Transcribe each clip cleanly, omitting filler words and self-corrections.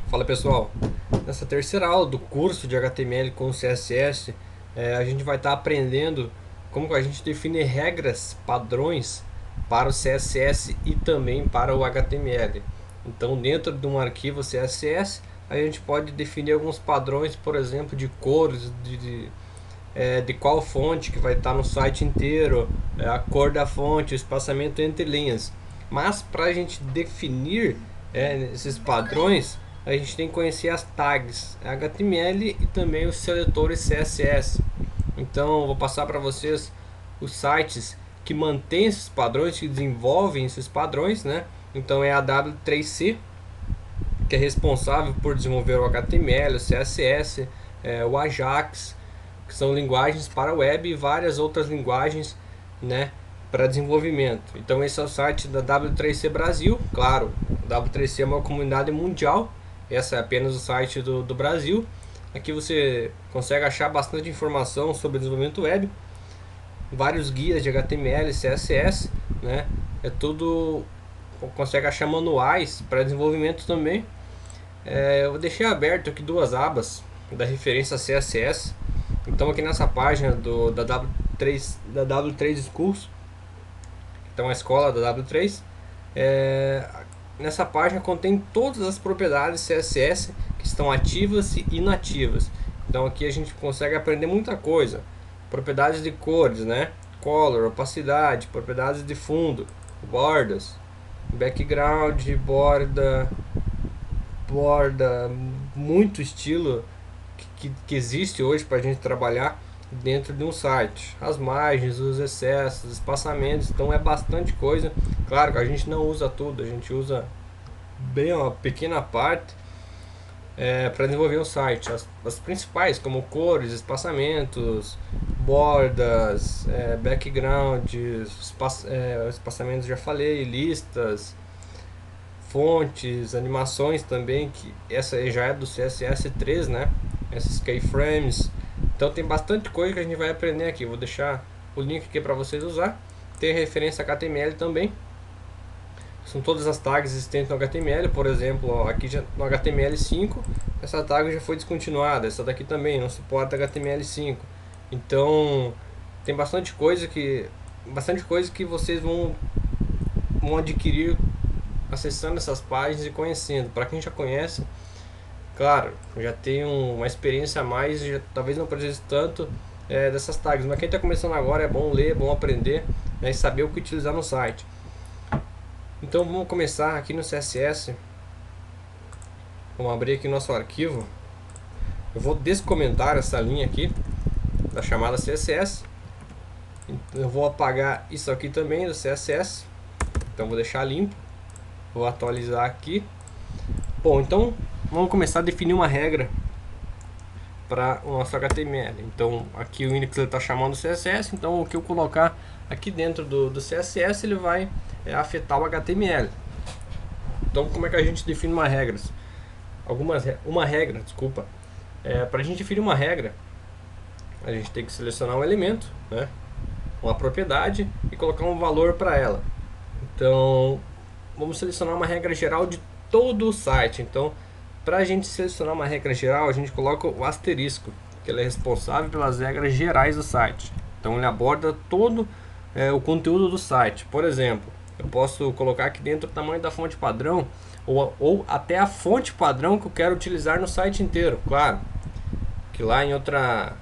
Fala pessoal, nessa terceira aula do curso de HTML com CSS, a gente vai estar aprendendo como a gente define regras, padrões para o CSS e também para o HTML. Então, dentro de um arquivo CSS, a gente pode definir alguns padrões, por exemplo, de cores, de qual fonte que vai estar no site inteiro, a cor da fonte, o espaçamento entre linhas. Mas para a gente definir esses padrões, a gente tem que conhecer as tags HTML e também os seletores CSS. Então, vou passar para vocês os sites que mantêm esses padrões, que desenvolvem esses padrões, né? Então é a W3C, que é responsável por desenvolver o HTML, o CSS, o Ajax, que são linguagens para web e várias outras linguagens, né, para desenvolvimento. Então esse é o site da W3C Brasil. Claro, a W3C é uma comunidade mundial, essa é apenas o site do Brasil. Aqui você consegue achar bastante informação sobre desenvolvimento web, vários guias de HTML, CSS, né? É tudo, consegue achar manuais para desenvolvimento também. Eu deixei aberto aqui duas abas da referência CSS. Então aqui nessa página da W3 Schools, então a escola da W3, nessa página contém todas as propriedades CSS que estão ativas e inativas. Então aqui a gente consegue aprender muita coisa. Propriedades de cores, né? Color, opacidade, propriedades de fundo, bordas, background, borda, muito estilo que existe hoje para a gente trabalhar dentro de um site. As margens, os excessos, os espaçamentos, então é bastante coisa. Claro que a gente não usa tudo, a gente usa bem uma pequena parte para desenvolver o site. As principais, como cores, espaçamentos, bordas, backgrounds, espaçamentos já falei, listas, fontes, animações também, que essa já é do CSS3, né? Essas keyframes. Então tem bastante coisa que a gente vai aprender aqui. Vou deixar o link aqui para vocês usar. Tem referência a HTML também. São todas as tags existentes no HTML. Por exemplo, ó, aqui já, no HTML5 essa tag já foi descontinuada. Essa daqui também não suporta HTML5. Então tem bastante coisa que vocês vão adquirir acessando essas páginas e conhecendo. Para quem já conhece, claro, já tem uma experiência a mais, já, talvez não precise tanto dessas tags, mas quem está começando agora é bom ler, é bom aprender, né, e saber o que utilizar no site. Então vamos começar aqui no CSS. Vamos abrir aqui nosso arquivo. Eu vou descomentar essa linha aqui da chamada CSS. Eu vou apagar isso aqui também do CSS. Então vou deixar limpo. Vou atualizar aqui. Bom, então vamos começar a definir uma regra para o nosso HTML. Então aqui o index está chamando o CSS, então o que eu colocar aqui dentro do CSS ele vai afetar o HTML. Então como é que a gente define uma regra? Uma regra, desculpa. Para a gente definir uma regra, a gente tem que selecionar um elemento, né, uma propriedade e colocar um valor para ela. Então vamos selecionar uma regra geral de todo o site. Então, para a gente selecionar uma regra geral, a gente coloca o asterisco, que ele é responsável pelas regras gerais do site. Então, ele aborda todo o conteúdo do site. Por exemplo, eu posso colocar aqui dentro o tamanho da fonte padrão ou até a fonte padrão que eu quero utilizar no site inteiro. Claro, que lá em outra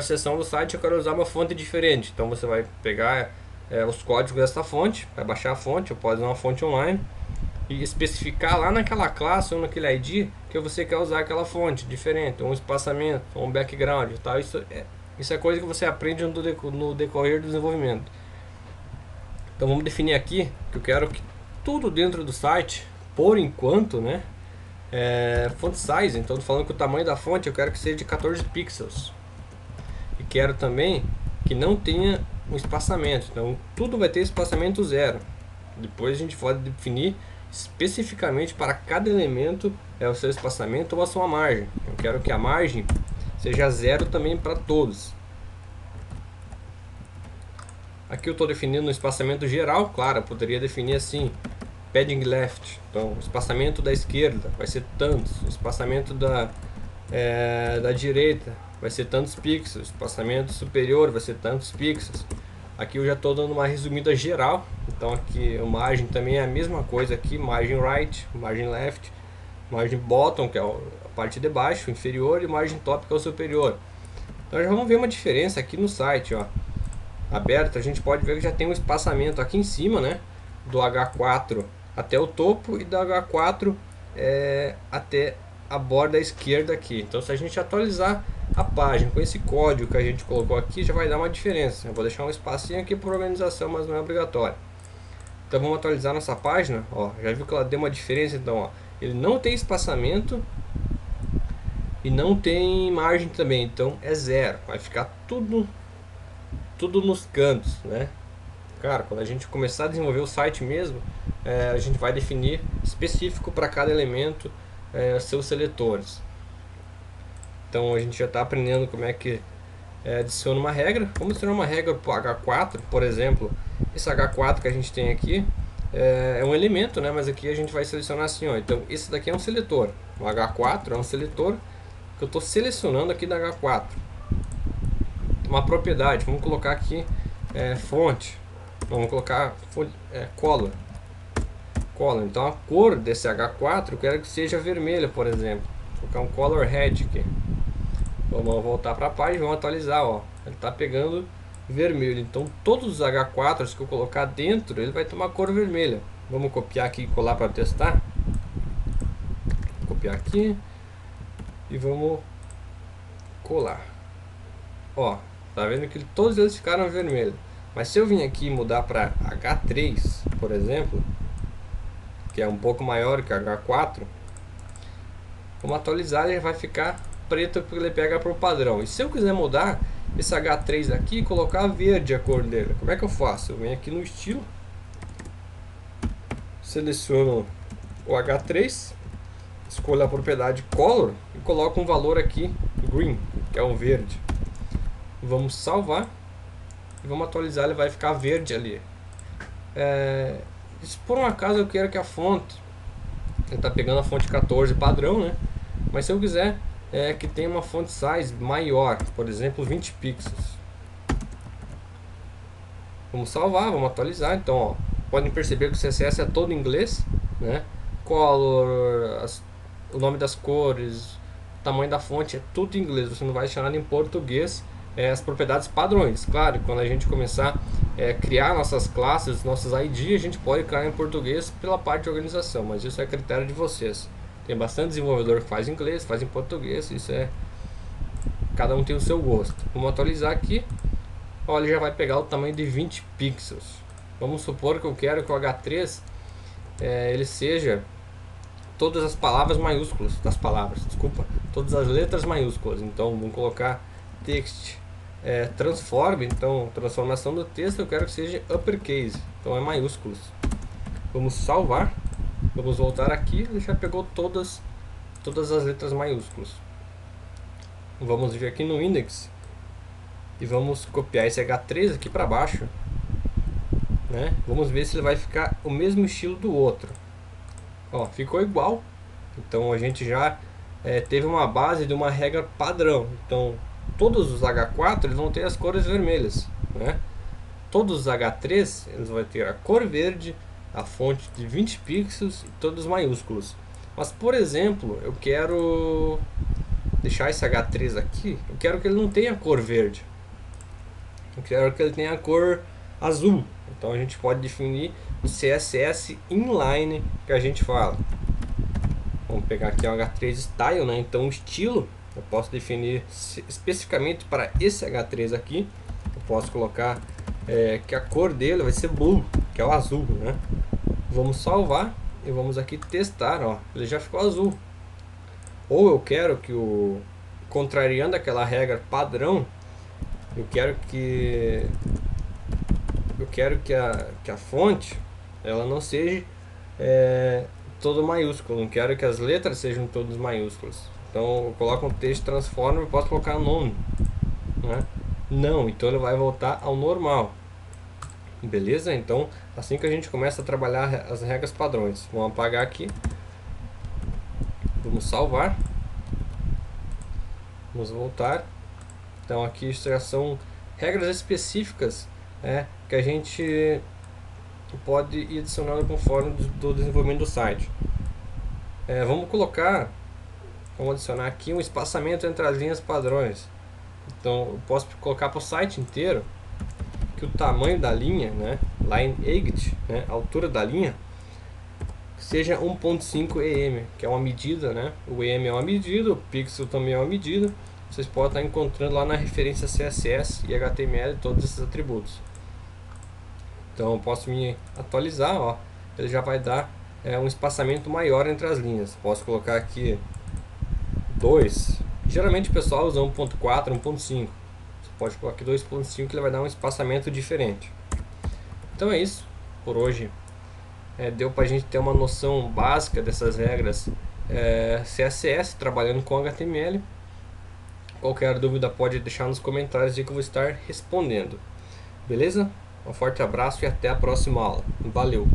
seção do site eu quero usar uma fonte diferente. Então, você vai pegar os códigos dessa fonte, vai baixar a fonte, ou pode usar uma fonte online e especificar lá naquela classe ou naquele ID que você quer usar aquela fonte diferente, um espaçamento, ou um background, tal. Isso é coisa que você aprende no decorrer do desenvolvimento. Então vamos definir aqui que eu quero que tudo dentro do site, por enquanto, né, font size. Então tô falando que o tamanho da fonte eu quero que seja de 14 pixels e quero também que não tenha um espaçamento. Então tudo vai ter espaçamento zero. Depois a gente pode definir especificamente para cada elemento o seu espaçamento ou a sua margem. Eu quero que a margem seja zero também para todos. Aqui eu estou definindo um espaçamento geral. Claro, eu poderia definir assim padding left, então o espaçamento da esquerda vai ser tantos, o espaçamento da direita vai ser tantos pixels, o espaçamento superior vai ser tantos pixels. Aqui eu já estou dando uma resumida geral, então aqui a margem também é a mesma coisa aqui, margem right, margem left, margem bottom, que é a parte de baixo, inferior, e margem top, que é o superior. Então já vamos ver uma diferença aqui no site, ó. Aberto, a gente pode ver que já tem um espaçamento aqui em cima, né, do H4 até o topo e do H4 até a borda esquerda aqui. Então se a gente atualizar a página com esse código que a gente colocou aqui, já vai dar uma diferença. Eu vou deixar um espacinho aqui por organização, mas não é obrigatório. Então vamos atualizar nossa página, ó, já viu que ela deu uma diferença. Então, ó, ele não tem espaçamento e não tem margem também, então é zero, vai ficar tudo nos cantos, né? Cara, quando a gente começar a desenvolver o site mesmo, a gente vai definir específico para cada elemento seus seletores. Então a gente já está aprendendo como é que adiciona uma regra. Vamos adicionar uma regra para o H4, por exemplo. Esse H4 que a gente tem aqui é um elemento, né? Mas aqui a gente vai selecionar assim, ó. Então esse daqui é um seletor. O H4 é um seletor que eu estou selecionando aqui da H4. Uma propriedade, vamos colocar aqui fonte. Vamos colocar color. Então a cor desse H4 eu quero que seja vermelha, por exemplo. Vou colocar um color red aqui. Vamos voltar para a página, vamos atualizar, ó. Ele está pegando vermelho. Então todos os H4s que eu colocar dentro, ele vai tomar cor vermelha. Vamos copiar aqui e colar para testar. Vou copiar aqui e vamos colar. Ó, tá vendo que todos eles ficaram vermelhos. Mas se eu vim aqui e mudar para H3, por exemplo, que é um pouco maior que H4, vamos atualizar, ele vai ficar preto porque ele pega por padrão. E se eu quiser mudar esse H3 aqui e colocar verde a cor dele, como é que eu faço? Eu venho aqui no estilo, seleciono o H3, escolho a propriedade color e coloco um valor aqui green, que é um verde. Vamos salvar e vamos atualizar, ele vai ficar verde ali. Se por um acaso eu quero que a fonte, ele está pegando a fonte 14 padrão, né? Mas se eu quiser que tenha uma font size maior, por exemplo 20 pixels, vamos salvar, vamos atualizar. Então, ó, podem perceber que o CSS é todo em inglês, né? Color, o nome das cores, o tamanho da fonte é tudo em inglês. Você não vai achar nada em português. As propriedades padrões, claro, quando a gente começar a criar nossas classes, nossos ID, a gente pode criar em português pela parte de organização, mas isso é critério de vocês. Tem bastante desenvolvedor que faz em inglês, faz em português, isso cada um tem o seu gosto. Vamos atualizar aqui. Olha, ele já vai pegar o tamanho de 20 pixels. Vamos supor que eu quero que o H3 ele seja todas as palavras maiúsculas todas as letras maiúsculas. Então vamos colocar text transform, então transformação do texto eu quero que seja uppercase, então é maiúsculos. Vamos salvar, vamos voltar aqui, ele já pegou todas as letras maiúsculas. Vamos vir aqui no index e vamos copiar esse H3 aqui para baixo, né? Vamos ver se ele vai ficar o mesmo estilo do outro. Ó, ficou igual. Então a gente já teve uma base de uma regra padrão. Então todos os H4 eles vão ter as cores vermelhas, né? Todos os H3 eles vão ter a cor verde, a fonte de 20 pixels e todos maiúsculos. Mas por exemplo, eu quero deixar esse H3 aqui, eu quero que ele não tenha cor verde, eu quero que ele tenha a cor azul. Então a gente pode definir o CSS inline que a gente fala. Vamos pegar aqui o H3 style, né? Então o estilo eu posso definir especificamente para esse H3 aqui. Eu posso colocar que a cor dele vai ser blue, que é o azul, né? Vamos salvar e vamos aqui testar, ó, ele já ficou azul. Ou eu quero que contrariando aquela regra padrão, eu quero que a fonte ela não seja todo maiúsculo, não quero que as letras sejam todas maiúsculas. Então eu coloco um texto transform e posso colocar nome, né? Não, então ele vai voltar ao normal. Beleza? Então, assim que a gente começa a trabalhar as regras padrões, vamos apagar aqui, vamos salvar, vamos voltar. Então aqui já são regras específicas, que a gente pode ir adicionando conforme do desenvolvimento do site. Vamos adicionar aqui um espaçamento entre as linhas padrões. Então eu posso colocar para o site inteiro que o tamanho da linha, line height, a altura da linha, seja 1.5 em, que é uma medida, o em é uma medida, o pixel também é uma medida. Vocês podem estar encontrando lá na referência CSS e HTML todos esses atributos. Então eu posso me atualizar, ele já vai dar um espaçamento maior entre as linhas. Posso colocar aqui 2. Geralmente o pessoal usa 1.4, 1.5. Você pode colocar aqui 2.5 que ele vai dar um espaçamento diferente. Então é isso por hoje. Deu para a gente ter uma noção básica dessas regras CSS trabalhando com HTML. Qualquer dúvida pode deixar nos comentários que eu vou estar respondendo. Beleza? Um forte abraço e até a próxima aula. Valeu!